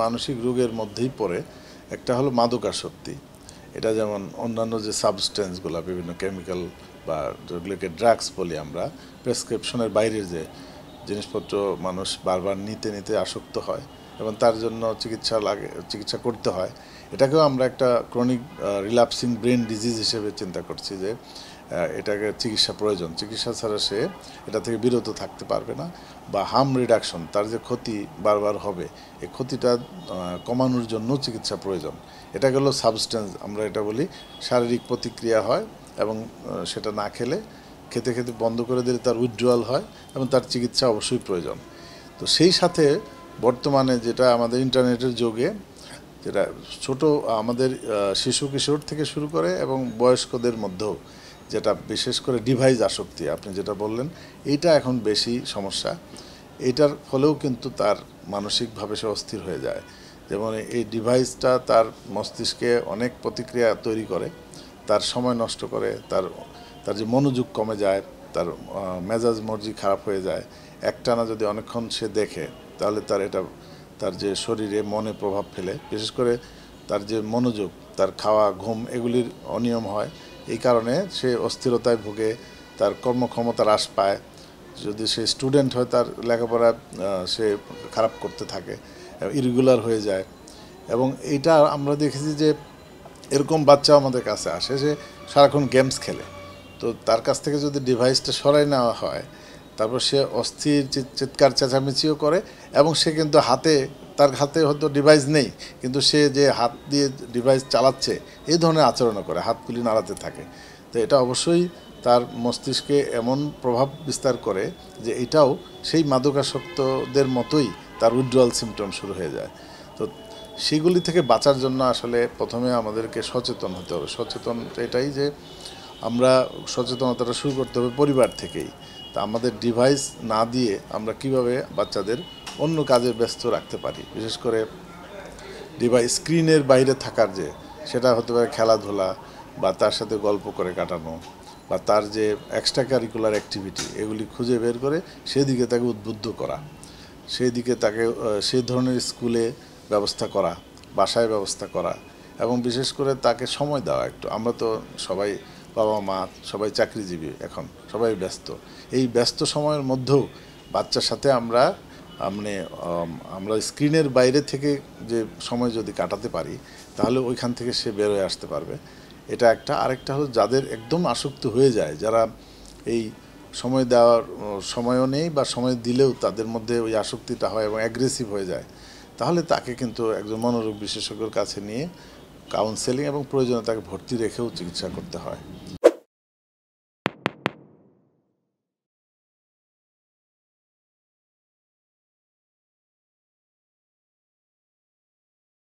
মানসিক রোগের মধ্যেই পড়ে। একটা হলো মাদকাসক্তি, এটা যেমন অন্যান্য যে সাবস্টেন্সগুলো বিভিন্ন কেমিক্যাল বা যেগুলোকে ড্রাগস বলি আমরা, প্রেসক্রিপশনের বাইরের যে জিনিসপত্র মানুষ বারবার নিতে নিতে আসক্ত হয় এবং তার জন্য চিকিৎসা করতে হয়। এটাকেও আমরা একটা ক্রনিক রিল্যাপসিং ব্রেন ডিজিজ হিসেবে চিন্তা করছি যে এটাকে চিকিৎসা প্রয়োজন, চিকিৎসা ছাড়া সে এটা থেকে বিরত থাকতে পারবে না। বা হার্ম রিডাকশন, তার যে ক্ষতি বারবার হবে, এই ক্ষতিটা কমানোর জন্য চিকিৎসা প্রয়োজন। এটা গেল সাবস্টেন্স, আমরা এটা বলি শারীরিক প্রতিক্রিয়া হয় এবং সেটা না খেলে খেতে খেতে বন্ধ করে দিলে তার উইথড্রয়াল হয় এবং তার চিকিৎসা অবশ্যই প্রয়োজন। তো সেই সাথে বর্তমানে যেটা আমাদের ইন্টারনেটের যুগে, যেটা ছোট আমাদের শিশু কিশোর থেকে শুরু করে এবং বয়স্কদের মধ্যেও, যেটা বিশেষ করে ডিভাইস আসক্তি আপনি যেটা বললেন, এইটা এখন বেশি সমস্যা। এইটার ফলেও কিন্তু তার মানসিকভাবে সে অস্থির হয়ে যায়। যেমন এই ডিভাইসটা তার মস্তিষ্কে অনেক প্রতিক্রিয়া তৈরি করে, তার সময় নষ্ট করে, তার যে মনোযোগ কমে যায়, তার মেজাজ মর্জি খারাপ হয়ে যায়। একটানা যদি অনেকক্ষণ সে দেখে তাহলে তার যে শরীরে মনে প্রভাব ফেলে, বিশেষ করে তার যে মনোযোগ, তার খাওয়া ঘুম এগুলির অনিয়ম হয়। এই কারণে সে অস্থিরতায় ভুগে, তার কর্মক্ষমতা হ্রাস পায়। যদি সে স্টুডেন্ট হয় তার লেখাপড়া সে খারাপ করতে থাকে, ইরেগুলার হয়ে যায়। এবং এইটা আমরা দেখেছি যে এরকম বাচ্চা আমাদের কাছে আসে যে সারাক্ষণ গেমস খেলে। তো তার কাছ থেকে যদি ডিভাইসটা সরাই নেওয়া হয়, তারপর সে অস্থির চিৎকার চেঁচামেচিও করে এবং সে কিন্তু তার হাতে হয়তো ডিভাইস নেই, কিন্তু সে যে হাত দিয়ে ডিভাইস চালাচ্ছে এই ধরনের আচরণও করে, হাতগুলি নাড়াতে থাকে। তো এটা অবশ্যই তার মস্তিষ্কে এমন প্রভাব বিস্তার করে যে এটাও সেই মাদকাসক্তদের মতোই তার উইথড্রয়াল সিমটম শুরু হয়ে যায়। তো সেগুলি থেকে বাঁচার জন্য আসলে প্রথমে আমাদেরকে সচেতন হতে হবে। সচেতন এটাই যে আমরা সচেতনতাটা শুরু করতে হবে পরিবার থেকেই। তা আমাদের ডিভাইস না দিয়ে আমরা কিভাবে বাচ্চাদের অন্য কাজে ব্যস্ত রাখতে পারি, বিশেষ করে ডিভাইস স্ক্রিনের বাইরে থাকার সেটা হতে পারে খেলাধুলা বা তার সাথে গল্প করে কাটানো বা তার যে এক্সট্রা কারিকুলার অ্যাক্টিভিটি এগুলি খুঁজে বের করে সেদিকে তাকে উদ্বুদ্ধ করা, সেই দিকে তাকে সেই ধরনের স্কুলে ব্যবস্থা করা, বাসায় ব্যবস্থা করা এবং বিশেষ করে তাকে সময় দেওয়া একটু। আমরা তো সবাই বাবা মা সবাই চাকরিজীবী, এখন সবাই ব্যস্ত। এই ব্যস্ত সময়ের মধ্যেও বাচ্চার সাথে আমরা স্ক্রিনের বাইরে থেকে যে সময় যদি কাটাতে পারি তাহলে ওইখান থেকে সে বের হয়ে আসতে পারবে। এটা একটা। আরেকটা হলো যাদের একদম আসক্ত হয়ে যায়, যারা এই সময় দেওয়ার সময়ও নেই বা সময় দিলেও তাদের মধ্যে ওই আসক্তিটা হয় এবং অ্যাগ্রেসিভ হয়ে যায়, তাহলে তাকে কিন্তু একজন মনোরোগ বিশেষজ্ঞের কাছে নিয়ে কাউন্সেলিং এবং প্রয়োজনে তাকে ভর্তি রেখেও চিকিৎসা করতে হয়।